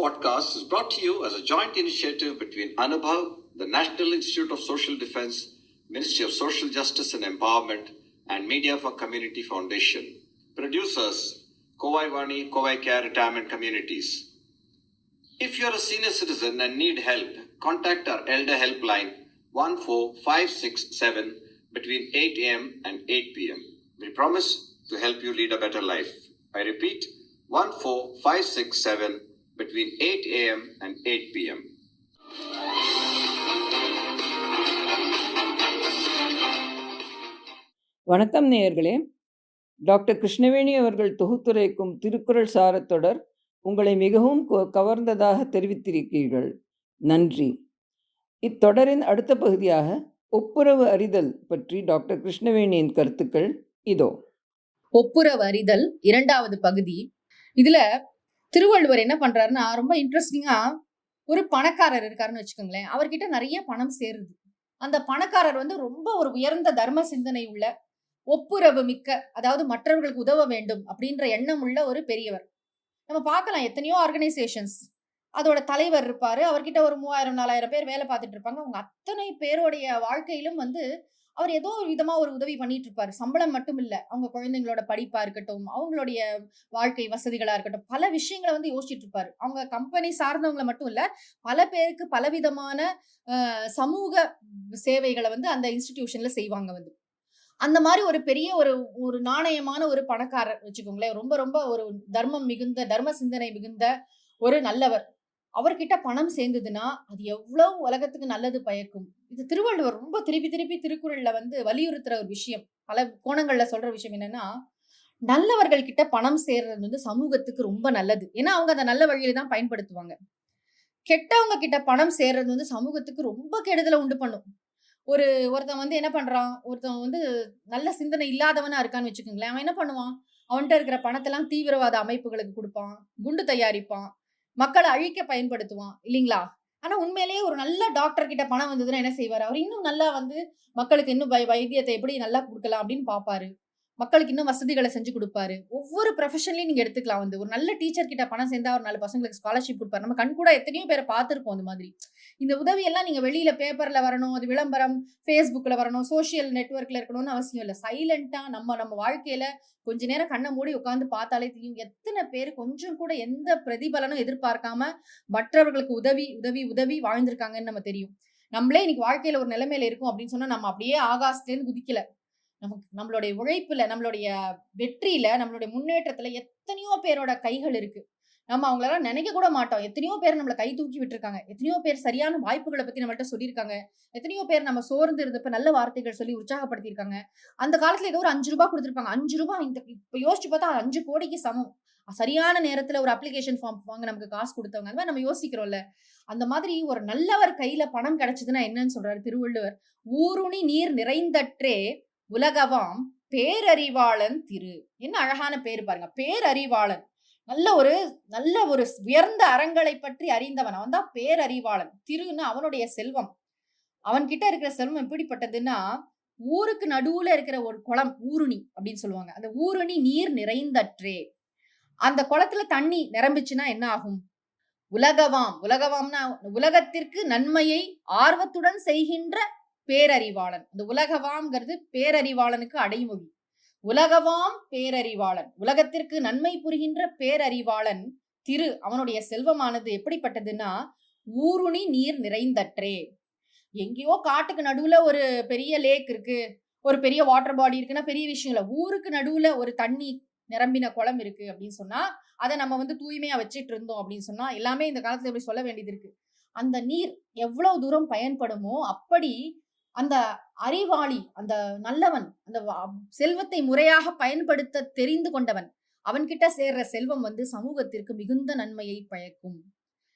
podcast is brought to you as a joint initiative between Anubhav, the National Institute of Social Defense, Ministry of Social Justice and Empowerment, and Media for Community Foundation. Producers, Kovai Vani, Kovai Care Retirement Communities. If you are a senior citizen and need help, contact our Elder Helpline 14567 between 8 a.m. and 8 p.m. We promise to help you lead a better life. I repeat, 14567 between 8 a.m. and 8 p.m. வணக்கம் நேயர்களே. Doctor Krishnaveni அவர்கள் தொகுத்துரைக்கும் திருக்குறள் சாரத் தொடர் உங்களை மிகவும் கவர்ந்ததாக தெரிவித்திருக்கிறீர்கள். நன்றி. இத்தொடரின் அடுத்த பகுதியாக ஒப்புரவு அறிதல் பற்றி டாக்டர் கிருஷ்ணவேணியின் கருத்துக்கள் இதோ. ஒப்புரவு அறிதல் இரண்டாவது பகுதி. இதுல திருவள்ளுவர் என்ன பண்றாருன்னா, ரொம்ப இன்ட்ரெஸ்டிங்கா ஒரு பணக்காரர் இருக்காருன்னு வச்சுக்கோங்களேன். அவர்கிட்ட நிறைய பணம் சேருது. அந்த பணக்காரர் ரொம்ப ஒரு உயர்ந்த தர்ம சிந்தனை உள்ள, ஒப்புரவு மிக்க, அதாவது மற்றவர்களுக்கு உதவ வேண்டும் அப்படின்ற எண்ணம் உள்ள ஒரு பெரியவர். நம்ம பார்க்கலாம், எத்தனையோ ஆர்கனைசேஷன்ஸ், அதோட தலைவர் இருப்பாரு. அவர்கிட்ட ஒரு 3000-4000 பேர் வேலை பார்த்துட்டு இருப்பாங்க. அவங்க அத்தனை பேருடைய வாழ்க்கையிலும் அவர் ஏதோ ஒரு விதமா ஒரு உதவி பண்ணிட்டு இருப்பாரு. சம்பளம் மட்டும் இல்ல, அவங்க குழந்தைங்களோட படிப்பா இருக்கட்டும், அவங்களுடைய வாழ்க்கை வசதிகளா இருக்கட்டும், பல விஷயங்களை யோசிச்சுட்டு இருப்பாரு. அவங்க கம்பெனி சார்ந்தவங்களை மட்டும் இல்ல, பல பேருக்கு பலவிதமான சமூக சேவைகளை அந்த இன்ஸ்டிடியூஷன்ல செய்வாங்க. அந்த மாதிரி ஒரு பெரிய ஒரு நாணயமான ஒரு பணக்காரர் வச்சுக்கோங்களேன். ரொம்ப ரொம்ப ஒரு தர்மம் மிகுந்த, தர்ம சிந்தனை மிகுந்த ஒரு நல்லவர். அவர்கிட்ட பணம் சேர்ந்ததுன்னா அது எவ்வளவு உலகத்துக்கு நல்லது பயக்கும். இது திருவள்ளுவர் ரொம்ப திருப்பி திருப்பி திருக்குறள்ல வலியுறுத்துற ஒரு விஷயம். பல கோணங்கள்ல சொல்ற விஷயம் என்னன்னா, நல்லவர்கள் கிட்ட பணம் சேர்றது சமூகத்துக்கு ரொம்ப நல்லது. ஏன்னா அவங்க அந்த நல்ல வழியில தான் பயன்படுத்துவாங்க. கெட்டவங்க கிட்ட பணம் சேர்றது சமூகத்துக்கு ரொம்ப கெடுதலை உண்டு பண்ணும். ஒருத்தன் என்ன பண்றான், ஒருத்தன் நல்ல சிந்தனை இல்லாதவனா இருக்கான்னு வச்சுக்கோங்களேன். அவன் என்ன பண்ணுவான், அவன்கிட்ட இருக்கிற பணத்தெல்லாம் தீவிரவாத அமைப்புகளுக்கு கொடுப்பான், குண்டு தயாரிப்பான், மக்களை அழிக்க பயன்படுத்துவான், இல்லைங்களா? ஆனா உண்மையிலேயே ஒரு நல்ல டாக்டர் கிட்ட பணம் வந்ததுன்னா என்ன செய்வாரு, அவர் இன்னும் நல்லா மக்களுக்கு இன்னும் வைத்தியத்தை எப்படி நல்லா கொடுக்கலாம் அப்படின்னு பாப்பாரு. மக்களுக்கு இன்னும் வசதிகளை செஞ்சு கொடுப்பாரு. ஒவ்வொரு ப்ரொஃபஷன்லயும் நீங்க எடுத்துக்கலாம். ஒரு நல்ல டீச்சர் கிட்ட பணம் சேர்ந்தா ஒரு 4 பசங்களுக்கு ஸ்காலர்ஷிப் கொடுப்பாரு. நம்ம கண் கூட எத்தனையோ பேரை பார்த்திருப்போம். அந்த மாதிரி இந்த உதவி எல்லாம் நீங்க வெளியில பேப்பர்ல வரணும், அது விளம்பரம் Facebookல வரணும், சோசியல் நெட்வொர்க்ல இருக்கணும்னு அவசியம் இல்லை. சைலண்டா நம்ம வாழ்க்கையில கொஞ்ச நேரம் கண்ணை மூடி உட்கார்ந்து பார்த்தாலே தெரியும் எத்தனை பேர் கொஞ்சம் கூட எந்த பிரதிபலனும் எதிர்பார்க்காம மற்றவர்களுக்கு உதவி உதவி உதவி வாழ்ந்திருக்காங்கன்னு நம்ம தெரியும். நம்மளே இன்னைக்கு வாழ்க்கையில ஒரு நிலைமையில இருக்கும் அப்படின்னு சொன்னா நம்ம அப்படியே ஆகாசத்துலேருந்து குதிக்கல. நம்மளுடைய உழைப்புல, நம்மளுடைய வெற்றியில, நம்மளுடைய முன்னேற்றத்துல எத்தனையோ பேரோட கைகள் இருக்கு. நம்ம அவங்களெல்லாம் நினைக்க கூட மாட்டோம். எத்தனையோ பேர் நம்மளை கை தூக்கி விட்டுருக்காங்க. எத்தனையோ பேர் சரியான வாய்ப்புகளை பத்தி நம்மள்ட்ட சொல்லியிருக்காங்க. எத்தனையோ பேர் நம்ம சோர்ந்து இருந்தப்ப நல்ல வார்த்தைகள் சொல்லி உற்சாகப்படுத்தியிருக்காங்க. அந்த காலத்துல ஏதோ ஒரு 5 ரூபாய் கொடுத்துருப்பாங்க. 5 ரூபாய் இப்ப யோசிச்சு பார்த்தா 5 கோடிக்கு சமம். சரியான நேரத்துல ஒரு அப்ளிகேஷன் ஃபார்ம் வாங்க நமக்கு காசு கொடுத்தவங்க. அந்த மாதிரி நம்ம யோசிக்கிறோம்ல. அந்த மாதிரி ஒரு நல்லவர் கையில பணம் கிடைச்சதுன்னா என்னன்னு சொல்றாரு திருவள்ளுவர். ஊருணி நீர் நிறைந்தற்றே உலகவாம் பேரறிவாளன் திரு. என்ன அழகான பேரு பாருங்க, பேரறிவாளன். நல்ல ஒரு உயர்ந்த அறங்களை பற்றி அறிந்தவன், அவன் தான் பேரறிவாளன். திருன்னு அவனுடைய செல்வம். அவன் கிட்ட இருக்கிற செல்வம் எப்படிப்பட்டதுன்னா, ஊருக்கு நடுவுல இருக்கிற ஒரு குளம், ஊருணி அப்படின்னு சொல்லுவாங்க. அந்த ஊருணி நீர் நிறைந்தற்றே, அந்த குளத்துல தண்ணி நிரம்பிச்சுன்னா என்ன ஆகும்? உலகவாம்னா உலகத்திற்கு நன்மையை ஆர்வத்துடன் செய்கின்ற பேரறிவாளன். அந்த உலகவாம்ங்கிறது பேரறிவாளனுக்கு அடைமொழி. உலகவாம் பேரறிவாளன், உலகத்திற்கு நன்மை புரிகின்ற பேரறிவாளன் திரு. அவனுடைய செல்வமானது எப்படிப்பட்டதுன்னா, ஊருணி நீர் நிறைந்தற்றே. எங்கேயோ காட்டுக்கு நடுவுல ஒரு பெரிய லேக் இருக்கு, ஒரு பெரிய வாட்டர் பாடி இருக்குன்னா பெரிய விஷயம் இல்ல. ஊருக்கு நடுவுல ஒரு தண்ணி நிரம்பின குளம் இருக்கு அப்படின்னு சொன்னா அதை நம்ம தூய்மையா வச்சிட்டு இருந்தோம் அப்படின்னு சொன்னா எல்லாமே இந்த காலத்துல எப்படி சொல்ல வேண்டியது இருக்கு. அந்த நீர் எவ்வளவு தூரம் பயன்படுமோ அப்படி அந்த அறிவாளி, அந்த நல்லவன், அந்த செல்வத்தை முறையாக பயன்படுத்த தெரிந்து கொண்டவன், அவன்கிட்ட சேர்ற செல்வம் சமூகத்திற்கு மிகுந்த நன்மையை பயக்கும்.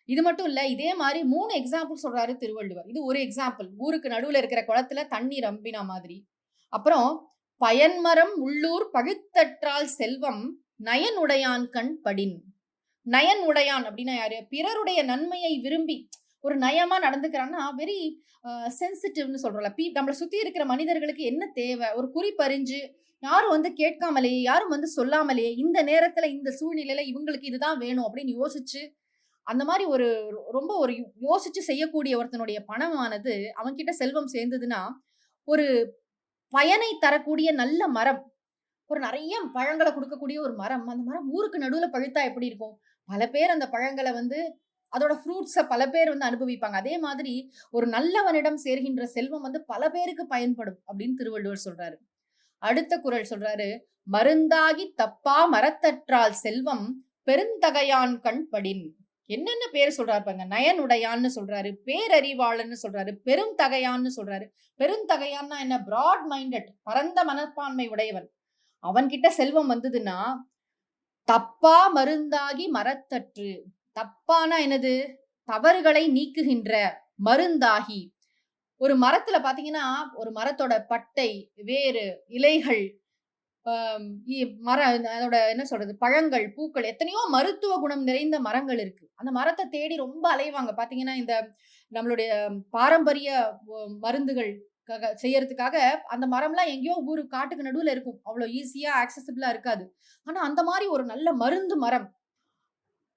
இது மட்டும் இல்ல, இதே மாதிரி 3 எக்ஸாம்பிள் சொல்றாரு திருவள்ளுவர். இது ஒரு எக்ஸாம்பிள். ஊருக்கு நடுவுல இருக்கிற குளத்துல தண்ணி ரம்பின மாதிரி. அப்புறம் பயன்மரம் உள்ளூர் பழுத்தற்றால் செல்வம் நயன் உடையான் கண் படின். நயன் உடையான் அப்படின்னா யாரு? பிறருடைய நன்மையை விரும்பி ஒரு நயமா நடந்துக்கிறான்னா வெரி சென்சிட்டிவ்னு சொல்றோம்ல. நம்மளை சுத்தி இருக்கிற மனிதர்களுக்கு என்ன தேவை, ஒரு குறிப்பறிஞ்சு யாரும் கேட்காமலேயே, யாரும் சொல்லாமலேயே, இந்த நேரத்துல இந்த சூழ்நிலையில இவங்களுக்கு இதுதான் வேணும் அப்படின்னு யோசிச்சு அந்த மாதிரி ஒரு ரொம்ப ஒரு யோசிச்சு செய்யக்கூடிய ஒருத்தனுடைய பணமானது அவன்கிட்ட செல்வம் சேர்ந்ததுன்னா ஒரு பயனை தரக்கூடிய நல்ல மரம், ஒரு நிறைய பழங்களை கொடுக்கக்கூடிய ஒரு மரம், அந்த மரம் ஊருக்கு நடுவுல பழுத்தா எப்படி இருக்கும்? பல பேர் அந்த பழங்களை வந்து அதோட ஃப்ரூட்ஸை பல பேர் வந்து அனுபவிப்பாங்க. அதே மாதிரி ஒரு நல்லவனிடம் சேர்கின்ற செல்வம் வந்து பல பேருக்கு பயன்படும் அப்படின்னு திருவள்ளுவர் சொல்றாரு. அடுத்த குறள் சொல்றாரு, மருந்தாகி தப்பா மரத்தற்றால் செல்வம் பெருந்தகையான் கண்படின். என்னென்ன பேர் சொல்றாரு பாருங்க. நயனுடையான்னு சொல்றாரு, பேரறிவாளன்னு சொல்றாரு, பெருந்தகையான்னு சொல்றாரு. பெருந்தகையான்னா என்ன? பிராட் மைண்டட், பரந்த மனப்பான்மை உடையவன். அவன்கிட்ட செல்வம் வந்ததுன்னா தப்பா மருந்தாகி மரத்தற்று. தப்பானா என்னது? தவறுகளை நீக்குகின்ற மருந்தாகி. ஒரு மரத்துல பாத்தீங்கன்னா ஒரு மரத்தோட பட்டை, வேறு, இலைகள், அதோட என்ன சொல்றது, பழங்கள், பூக்கள், எத்தனையோ மருத்துவ குணம் நிறைந்த மரங்கள் இருக்கு. அந்த மரத்தை தேடி ரொம்ப அலைவாங்க. பாத்தீங்கன்னா இந்த நம்மளுடைய பாரம்பரிய மருந்துகள் செய்யறதுக்காக அந்த மரம்லாம் எங்கேயோ ஊரு காட்டுக்கு நடுவுல இருக்கும். அவ்வளவு ஈஸியா ஆக்சசிபிளா இருக்காது. ஆனா அந்த மாதிரி ஒரு நல்ல மருந்து மரம்,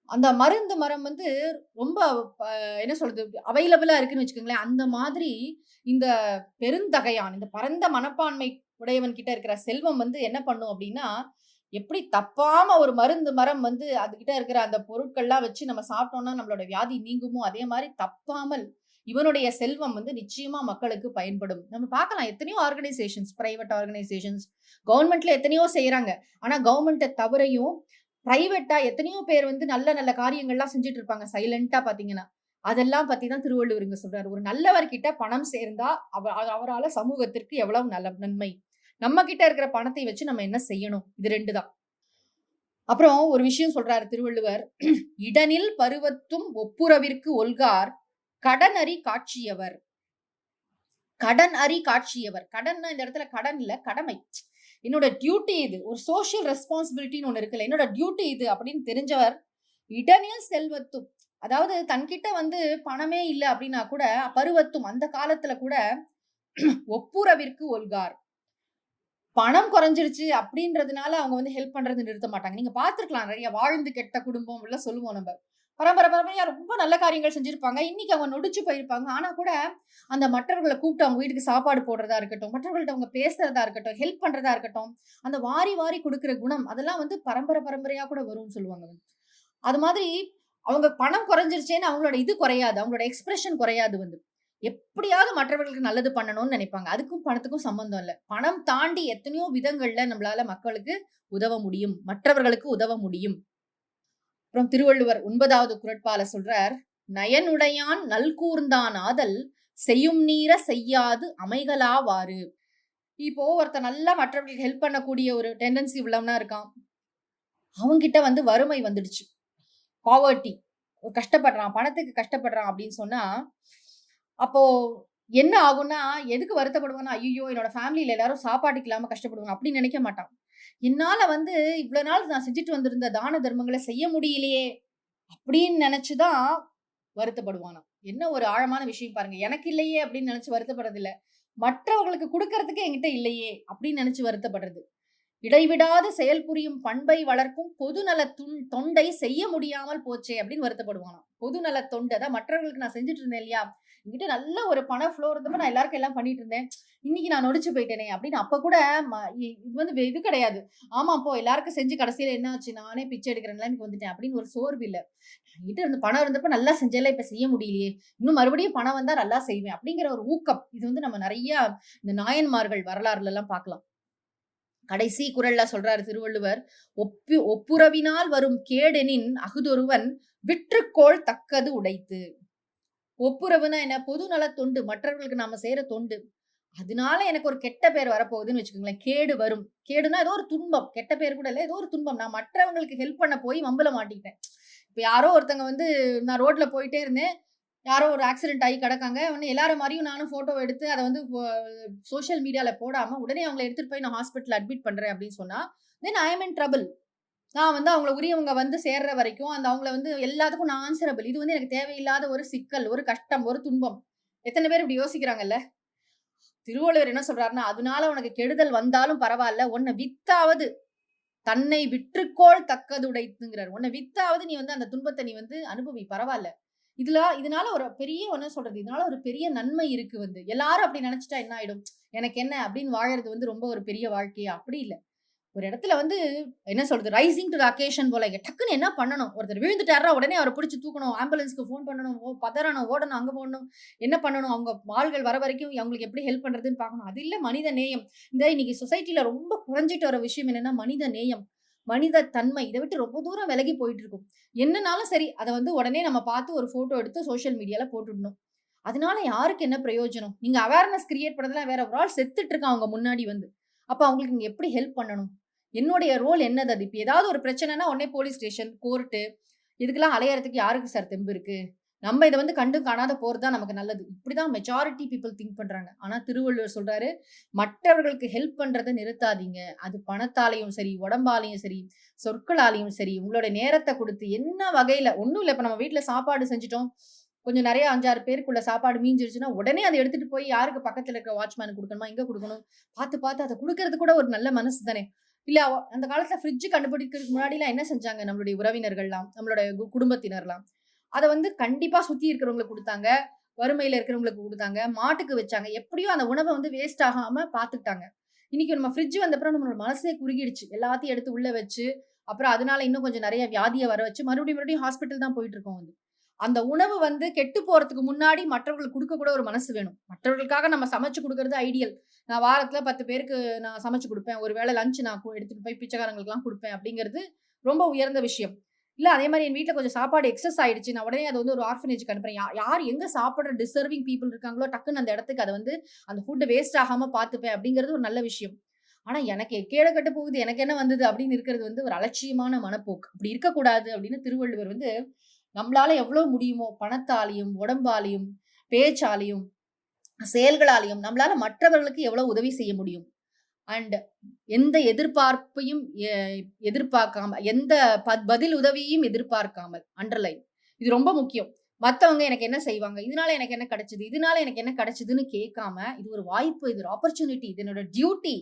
அந்த மருந்து மரம் வந்து ரொம்ப என்ன சொல்றது, அவைலபிளா இருக்குன்னு வச்சுக்கோங்களேன். அந்த மாதிரி இந்த பெருந்தகையான், இந்த பரந்த மனப்பான்மை உடையவன் கிட்ட இருக்கிற செல்வம் வந்து என்ன பண்ணும் அப்படின்னா, எப்படி தப்பாம ஒரு மருந்து மரம் வந்து அதுகிட்ட இருக்கிற அந்த பொருட்கள்லாம் வச்சு நம்ம சாப்பிட்டோம்னா நம்மளோட வியாதி நீங்குமோ, அதே மாதிரி தப்பாமல் இவனுடைய செல்வம் வந்து நிச்சயமா மக்களுக்கு பயன்படும். நம்ம பார்க்கலாம் எத்தனையோ ஆர்கனைசேஷன்ஸ், பிரைவேட் ஆர்கனைசேஷன்ஸ், கவர்மெண்ட்ல எத்தனையோ செய்யறாங்க. ஆனா கவர்மெண்ட்டை தவிரையும் பிரைவேட்டா எத்தனையோ பேர் வந்து நல்ல நல்ல காரியங்கள்லாம் செஞ்சுட்டு இருப்பாங்க சைலண்டா. பாத்தீங்கன்னா அதெல்லாம் பத்தி தான் திருவள்ளுவர் இங்க சொல்றாரு. ஒரு நல்லவர்கிட்ட பணம் சேர்ந்தா அவரால சமூகத்திற்கு எவ்வளவு நல்ல நன்மை. நம்ம கிட்ட இருக்கிற பணத்தை வச்சு நம்ம என்ன செய்யணும்? இது 2 தான். அப்புறம் ஒரு விஷயம் சொல்றாரு திருவள்ளுவர், இடனில் பருவத்தும் ஒப்புரவிற்கு ஒல்கார் கடன் அறி காட்சியவர். கடன் அறி காட்சியவர். கடன்னா இந்த இடத்துல கடன் இல்ல, கடமை. என்னோட டியூட்டி இது, ஒரு சோசியல் ரெஸ்பான்சிபிலிட்டின்னு ஒண்ணு இருக்குல்ல, என்னோட டியூட்டி இது அப்படின்னு தெரிஞ்சவர். இடனில் செல்வத்தும், அதாவது தன்கிட்ட வந்து பணமே இல்லை அப்படின்னா கூட பருவத்தும், அந்த காலத்துல கூட ஒப்புரவிற்கு ஒல்கார். பணம் குறைஞ்சிருச்சு அப்படின்றதுனால அவங்க வந்து ஹெல்ப் பண்றது நிறுத்த மாட்டாங்க. நீங்க பார்த்திருக்கலாம் நிறைய வாழ்ந்து கெட்ட குடும்பம் எல்லாம் சொல்லுவோம் நம்ம. பரம்பரையா ரொம்ப நல்ல காரியங்கள் செஞ்சிருப்பாங்க. இன்னைக்கு அவங்க நொடிச்சு போயிருப்பாங்க. ஆனா கூட அந்த மற்றவர்களை கூப்பிட்டு அவங்க வீட்டுக்கு சாப்பாடு போடுறதா இருக்கட்டும், மற்றவர்கள்ட்ட அவங்க பேசுறதா இருக்கட்டும், ஹெல்ப் பண்றதா இருக்கட்டும், அந்த வாரி வாரி கொடுக்கிற குணம் அதெல்லாம் வந்து பரம்பரையா கூட வரும்னு சொல்லுவாங்க. அது மாதிரி அவங்க பணம் குறைஞ்சிருச்சேன்னு அவங்களோட இது குறையாது, அவங்களோட எக்ஸ்பிரஷன் குறையாது. வந்து எப்படியாவது மற்றவர்களுக்கு நல்லது பண்ணணும்னு நினைப்பாங்க. அதுக்கும் பணத்துக்கும் சம்பந்தம் இல்லை. பணம் தாண்டி எத்தனையோ விதங்கள்ல நம்மளால மக்களுக்கு உதவ முடியும், மற்றவர்களுக்கு உதவ முடியும். அப்புறம் திருவள்ளுவர் 9வது குறட்பால சொல்றார், நயனுடையான் நல்கூர்ந்தான் ஆதல் செய்யும் நீர செய்யாது அமைகலாவாறு. இப்போ ஒருத்தர் நல்லா மற்றவர்களுக்கு ஹெல்ப் பண்ணக்கூடிய ஒரு டெண்டன்சி உள்ளவனா இருக்கான். அவங்கிட்ட வந்து வறுமை வந்துடுச்சு, பாவர்ட்டி, கஷ்டப்படுறான், பணத்துக்கு கஷ்டப்படுறான் அப்படின்னு சொன்னா அப்போ என்ன ஆகும்னா, எதுக்கு வருத்தப்படுவானா, ஐயோ என்னோட ஃபேமிலியில எல்லாரும் சாப்பாட்டுக்கு இல்லாம கஷ்டப்படுவாங்க அப்படின்னு நினைக்க மாட்டான். என்னால வந்து இவ்வளவு நாள் நான் செஞ்சுட்டு வந்திருந்த தான தர்மங்களை செய்ய முடியலையே அப்படின்னு நினைச்சுதான் வருத்தப்படுவானாம். என்ன ஒரு ஆழமான விஷயம் பாருங்க. எனக்கு இல்லையே அப்படின்னு நினைச்சு வருத்தப்படுறது இல்ல, மற்றவர்களுக்கு கொடுக்கறதுக்கு என்கிட்ட இல்லையே அப்படின்னு நினைச்சு வருத்தப்படுறது. இடைவிடாது செயல் புரியும் பண்பை வளர்க்கும் பொதுநல தொண்டை செய்ய முடியாமல் போச்சே அப்படின்னு வருத்தப்படுவானாம். பொதுநல தொண்டு, அதான் மற்றவர்களுக்கு நான் செஞ்சுட்டு இருந்தேன் இல்லையா, என்கிட்ட நல்ல ஒரு பண ஃப்ளோ இருந்தப்ப நான் எல்லாருக்கும் எல்லாம் பண்ணிட்டு இருந்தேன், இன்னைக்கு நான் நொடிச்சு போயிட்டேனே அப்படின்னு. அப்ப கூட இது வந்து இது கிடையாது, ஆமா போ எல்லாருக்கும் செஞ்சு கடைசியில என்ன ஆச்சு, நானே பிச்சை எடுக்கிறேன்லாம் எனக்கு வந்துட்டேன் அப்படின்னு ஒரு சோர்வு இல்ல. என்கிட்ட இருந்து பணம் இருந்தப்ப நல்லா செஞ்சல, இப்ப செய்ய முடியலையே, இன்னும் மறுபடியும் பணம் வந்தா நல்லா செய்வேன் அப்படிங்கிற ஒரு ஊக்கம். இது வந்து நம்ம நிறைய இந்த நாயன்மார்கள் வரலாறுல எல்லாம் பார்க்கலாம். கடைசி குறள்ல சொல்றாரு திருவள்ளுவர், ஒப்புரவினால் வரும் கேடெனின் அகுதொருவன் விற்றுக்கோள் தக்கது உடைத்து. ஒப்புரவுனா என்ன? பொது நல தொண்டு, மற்றவர்களுக்கு நாம செய்யற தொண்டு. அதனால எனக்கு ஒரு கெட்ட பேர் வரப்போகுதுன்னு வச்சுக்கோங்களேன், கேடு வரும். கேடுனா ஏதோ ஒரு துன்பம், கெட்ட பேர் கூட இல்ல, ஏதோ ஒரு துன்பம். நான் மற்றவங்களுக்கு ஹெல்ப் பண்ண போய் வம்புல மாட்டிக்கிட்டேன். இப்ப யாரோ ஒருத்தங்க வந்து, நான் ரோட்ல போயிட்டே இருந்தேன், யாரோ ஒரு ஆக்சிடென்ட் ஆகி கிடக்காங்க, உடனே எல்லாரும் மாதிரியும் நானும் போட்டோ எடுத்து அதை வந்து சோசியல் மீடியால போடாம உடனே அவங்களை எடுத்துட்டு போய் நான் ஹாஸ்பிட்டல் அட்மிட் பண்றேன் அப்படின்னு சொன்னா, தென் ஐ எம் இன் ட்ரபிள். நான் வந்து அவங்கள உரியவங்க வந்து சேர்ற வரைக்கும் அந்த அவங்கள வந்து எல்லாத்துக்கும் நான் ஆன்சரபிள். இது வந்து எனக்கு தேவையில்லாத ஒரு சிக்கல், ஒரு கஷ்டம், ஒரு துன்பம். எத்தனை பேர் இப்படி யோசிக்கிறாங்கல்ல? திருவள்ளுவர் என்ன சொல்றாருன்னா, அதனால உனக்கு கெடுதல் வந்தாலும் பரவாயில்ல, உன்னை வித்தாவது தன்னை விற்றுக்கோள் தக்கதுடைத்துங்கிறார். உன்னை வித்தாவது நீ வந்து அந்த துன்பத்தை நீ வந்து அனுபவி, பரவாயில்ல. இதனால ஒரு பெரிய என்ன சொல்றது, இதனால ஒரு பெரிய நன்மை இருக்கு வந்து. எல்லாரும் அப்படி நினைச்சிட்டா என்ன ஆயிடும், எனக்கு என்ன அப்படின்னு வாழறது வந்து ரொம்ப ஒரு பெரிய வாழ்க்கையா? அப்படி இல்ல. ஒரு இடத்துல வந்து என்ன சொல்றது, ரைசிங் டு த அக்கேஷன் போல டக்குன்னு என்ன பண்ணணும், ஒருத்தர் விழுந்துட்டாரா உடனே அவரை பிடிச்சி தூக்கணும், ஆம்புலன்ஸ்க்கு ஃபோன் பண்ணணும், பதறணும், ஓடணும், அங்க போடணும், என்ன பண்ணணும், அவங்க ஆள்கள் வர வரைக்கும் அவங்களுக்கு எப்படி ஹெல்ப் பண்றதுன்னு பார்க்கணும். அது இல்ல மனித நேயம். இந்த இன்னைக்கு சொசைட்டில ரொம்ப குறைஞ்சிட்டு வர விஷயம் என்னன்னா மனித நேயம், மனித தன்மை. இதை விட்டு ரொம்ப தூரம் விலகி போயிட்டு இருக்கும். என்னன்னாலும் சரி அதை வந்து உடனே நம்ம பார்த்து ஒரு போட்டோ எடுத்து சோசியல் மீடியால போட்டுடணும். அதனால யாருக்கு என்ன பிரயோஜனம்? நீங்க அவேர்னஸ் கிரியேட் பண்ணதுலாம் வேற, ஒரு ஆள் செத்துட்டு இருக்கான் அவங்க முன்னாடி வந்து, அப்ப அவங்களுக்கு நீங்க எப்படி ஹெல்ப் பண்ணணும்? என்னுடைய ரோல் என்னது? அது இப்ப ஏதாவது ஒரு பிரச்சனைனா உடனே போலீஸ் ஸ்டேஷன், கோர்ட்டு, இதுக்கெல்லாம் அலையறதுக்கு யாருக்கு சார் தெம்பு இருக்கு? நம்ம இதை வந்து கண்டு காணாத போறதுதான் நமக்கு நல்லது. இப்படிதான் மெஜாரிட்டி பீப்புள் திங்க் பண்றாங்க. ஆனா திருவள்ளுவர் சொல்றாரு, மற்றவர்களுக்கு ஹெல்ப் பண்றதை நிறுத்தாதீங்க. அது பணத்தாலையும் சரி, உடம்பாலையும் சரி, சொற்களாலையும் சரி, உங்களோட நேரத்தை கொடுத்து என்ன வகையில. ஒண்ணும் இல்லை, இப்ப நம்ம வீட்டுல சாப்பாடு செஞ்சுட்டோம், கொஞ்சம் நிறைய 5-6 பேருக்குள்ள சாப்பாடு மீஞ்சிருச்சுன்னா உடனே அதை எடுத்துட்டு போய் யாருக்கு பக்கத்துல இருக்க வாட்ச்மேனுக்கு கொடுக்கணுமா, எங்க கொடுக்கணும் பார்த்து பார்த்து அதை கொடுக்கறது கூட ஒரு நல்ல மனசு தானே. இல்ல அந்த காலத்துல ஃப்ரிட்ஜ் கண்டுபிடிக்கிறதுக்கு முன்னாடி எல்லாம் என்ன செஞ்சாங்க நம்மளுடைய உறவினர்கள்லாம், நம்மளுடைய குடும்பத்தினர்லாம், அதை வந்து கண்டிப்பா சுத்தி இருக்கிறவங்களுக்கு கொடுத்தாங்க, வறுமையில இருக்கிறவங்களுக்கு கொடுத்தாங்க, மாட்டுக்கு வச்சாங்க. எப்படியோ அந்த உணவை வந்து வேஸ்ட் ஆகாம பாத்துக்கிட்டாங்க. இன்னைக்கு நம்ம ஃப்ரிட்ஜ் வந்தப்பறம் நம்மளோட மனசே குறுகிடுச்சு. எல்லாத்தையும் எடுத்து உள்ள வச்சு அப்புறம் அதனால இன்னும் கொஞ்சம் நிறைய வியாதியை வர வச்சு மறுபடியும் ஹாஸ்பிட்டல் தான் போயிட்டு இருக்கோம் வந்து. அந்த உணவு வந்து கெட்டு போறதுக்கு முன்னாடி மற்றவர்களுக்கு கொடுக்க கூட ஒரு மனசு வேணும். மற்றவர்களுக்காக நம்ம சமைச்சு கொடுக்கறது ஐடியல். நான் வாரத்துல 10 பேருக்கு நான் சமைச்சு கொடுப்பேன், ஒருவேளை லஞ்ச் நான் எடுத்துட்டு போய் பிச்சைக்காரங்களுக்கு எல்லாம் கொடுப்பேன் அப்படிங்கிறது ரொம்ப உயர்ந்த விஷயம் இல்ல. அதே மாதிரி என் வீட்டுல கொஞ்சம் சாப்பாடு எக்ஸஸ் ஆயிடுச்சு, நான் உடனே அதை வந்து ஒரு ஆர்ஃபனேஜ்க்கு அனுப்புறேன். யார் எங்க சாப்பிடுற டிசர்விங் பீப்புள் இருக்காங்களோ டக்குன்னு அந்த இடத்துக்கு அதை வந்து அந்த ஃபுட் வேஸ்ட் ஆகாம பாத்துப்பேன் அப்படிங்கிறது ஒரு நல்ல விஷயம். ஆனா எனக்கு கேட கட்டு போகுது, எனக்கு என்ன வந்தது அப்படின்னு இருக்கிறது வந்து ஒரு அலட்சியமான மனப்போக்கு. அப்படி இருக்கக்கூடாது அப்படின்னு திருவள்ளுவர் வந்து நம்மளால எவ்வளவு முடியுமோ பணத்தாலையும், உடம்பாலையும், பேச்சாலையும், செயல்களாலையும் நம்மளால மற்றவர்களுக்கு எவ்வளவு உதவி செய்ய முடியும். அண்ட் எந்த எதிர்பார்ப்பையும் எதிர்பார்க்காம, எந்த பதில் உதவியையும் எதிர்பார்க்காமல், அண்டர்லைன், இது ரொம்ப முக்கியம். மத்தவங்க எனக்கு என்ன செய்வாங்க, இதனால எனக்கு என்ன கிடைச்சது, இதனால எனக்கு என்ன கிடைச்சதுன்னு கேட்காம, இது ஒரு வாய்ப்பு, இது ஒரு ஆப்பர்ச்சுனிட்டி, இது என்னோட டியூட்டி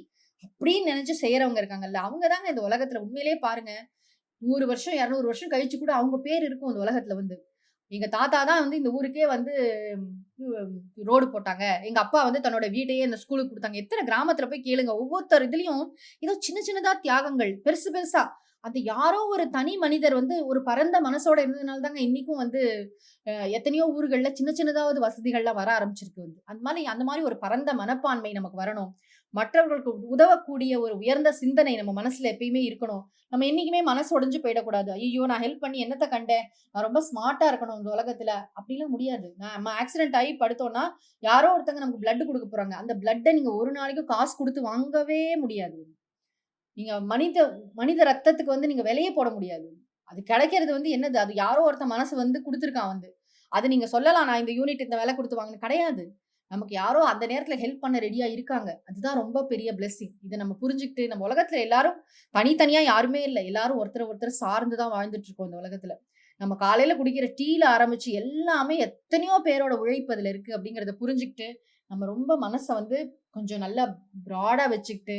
அப்படின்னு நினைச்சு செய்யறவங்க இருக்காங்கல்ல, அவங்க தாங்க இந்த உலகத்துல உண்மையிலே பாருங்க 100 வருஷம் 200 வருஷம் கழிச்சு கூட அவங்க பேர் இருக்கும் இந்த உலகத்துல வந்து. எங்க தாத்தா தான் வந்து இந்த ஊருக்கே வந்து ரோடு போட்டாங்க, எங்க அப்பா வந்து தன்னோட வீட்டையே இந்த ஸ்கூலுக்கு கொடுத்தாங்க. எத்தனை கிராமத்துல போய் கேளுங்க, ஒவ்வொருத்தர் இதுலயும் ஏதோ சின்ன சின்னதா தியாகங்கள், பெருசு பெருசா. அது யாரோ ஒரு தனி மனிதர் வந்து ஒரு பரந்த மனசோட இருந்ததுனால தாங்க இன்னைக்கும் வந்து எத்தனையோ ஊர்கள்ல சின்ன சின்னதாவது வசதிகள்லாம் வர ஆரம்பிச்சிருக்கு வந்து. அந்த மாதிரி ஒரு பரந்த மனப்பான்மை நமக்கு வரணும். மற்றவர்களுக்கு உதவக்கூடிய ஒரு உயர்ந்த சிந்தனை நம்ம மனசுல எப்பயுமே இருக்கணும். நம்ம என்னைக்குமே மனசு உடைஞ்சு போயிடக்கூடாது. ஐயோ நான் ஹெல்ப் பண்ணி என்னத்த கண்டேன், நான் ரொம்ப ஸ்மார்ட்டா இருக்கணும் இந்த உலகத்துல, அப்படிலாம் முடியாது. நம்ம ஆக்சிடென்ட் ஆகி படுத்தோம்னா யாரோ ஒருத்தங்க நமக்கு பிளட் கொடுக்க போறாங்க. அந்த பிளட்டை நீங்க ஒரு நாளைக்கு காசு கொடுத்து வாங்கவே முடியாது. நீங்க மனித ரத்தத்துக்கு வந்து நீங்க விலையே போட முடியாது. அது கிடைக்கிறது வந்து என்னது, அது யாரோ ஒருத்த மனசு வந்து கொடுத்துருக்கான் வந்து. அது நீங்க சொல்லலாம், நான் இந்த யூனிட் இந்த விலை கொடுத்து வாங்கினேன், கிடையாது. நமக்கு யாரோ அந்த நேரத்துல ஹெல்ப் பண்ண ரெடியா இருக்காங்க. அதுதான் ரொம்ப பெரிய பிளெஸிங். இதை நம்ம புரிஞ்சுக்கிட்டு, நம்ம உலகத்துல எல்லாரும் தனித்தனியா யாருமே இல்லை, எல்லாரும் ஒருத்தர் சார்ந்துதான் வாழ்ந்துட்டு இருக்கோம் இந்த உலகத்துல. நம்ம காலையில குடிக்கிற டீல ஆரம்பிச்சு எல்லாமே எத்தனையோ பேரோட உழைப்பு அதுல இருக்கு அப்படிங்கறத புரிஞ்சுக்கிட்டு, நம்ம ரொம்ப மனசை வந்து கொஞ்சம் நல்லா பிராடா வச்சுக்கிட்டு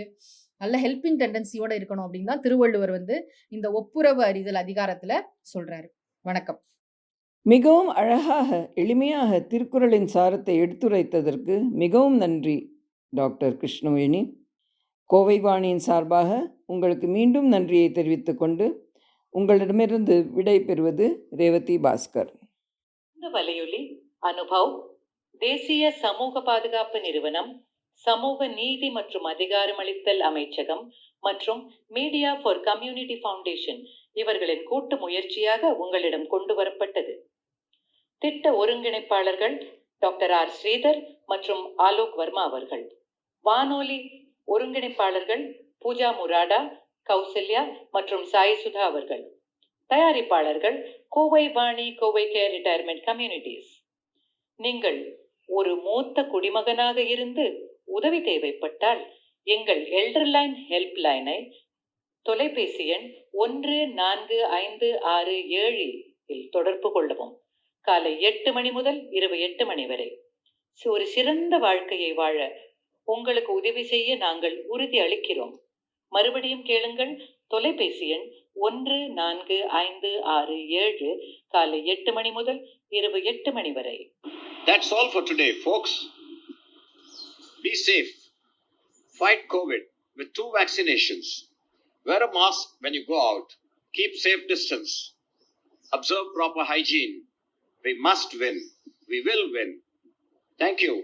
நல்ல ஹெல்பிங் டெண்டன்சியோட இருக்கணும் அப்படின்னு தான் திருவள்ளுவர் வந்து இந்த ஒப்புரவு அறிதல் அதிகாரத்துல சொல்றாரு. வணக்கம். மிகவும் அழகாக எளிமையாக திருக்குறளின் சாரத்தை எடுத்துரைத்ததற்கு மிகவும் நன்றி டாக்டர் கிருஷ்ணவேணி. கோவை வாணியின் சார்பாக உங்களுக்கு மீண்டும் நன்றியை தெரிவித்துக் கொண்டு உங்களிடமிருந்து விடை பெறுவது ரேவதி பாஸ்கர். இந்த வலையொலி அனுபவ், தேசிய சமூக பாதுகாப்பு நிறுவனம், சமூக நீதி மற்றும் அதிகாரமளித்தல் அமைச்சகம் மற்றும் மீடியா ஃபார் கம்யூனிட்டி ஃபவுண்டேஷன் இவர்களின் கூட்டு முயற்சியாக உங்களிடம் கொண்டு வரப்பட்டது. திட்ட ஒருங்கிணைப்பாளர்கள் டாக்டர் ஆர் ஸ்ரீதர் மற்றும் ஆலோக் வர்மா அவர்கள். வானொலி ஒருங்கிணைப்பாளர்கள் பூஜா முராடா, கௌசல்யா மற்றும் சாய் சுதா அவர்கள். தயாரிப்பாளர்கள் Kovai Vani, Kovai care retirement communities. நீங்கள் ஒரு மூத்த குடிமகனாக இருந்து உதவி தேவைப்பட்டால் எங்கள் எல்டர்லைன் ஹெல்ப் லைனை தொலைபேசி எண் 145667 இல் தொடர்பு கொள்ளவும். காலை 8 மணி முதல் இரவு 8 மணி வரை. ஒரு சிறந்த வாழ்க்கையை வாழ உங்களுக்கு உதவி செய்ய நாங்கள் உறுதி அளிக்கிறோம். மறுபடியும் கேளுங்கள், தொலைபேசி எண் 1456 காலை 8 மணி முதல் இரவு 8 மணி வரை. That's all for today, folks. Be safe. Fight COVID with 2 vaccinations. Wear a mask when you go out. Keep safe distance. Observe proper hygiene. We must win. We will win. Thank you.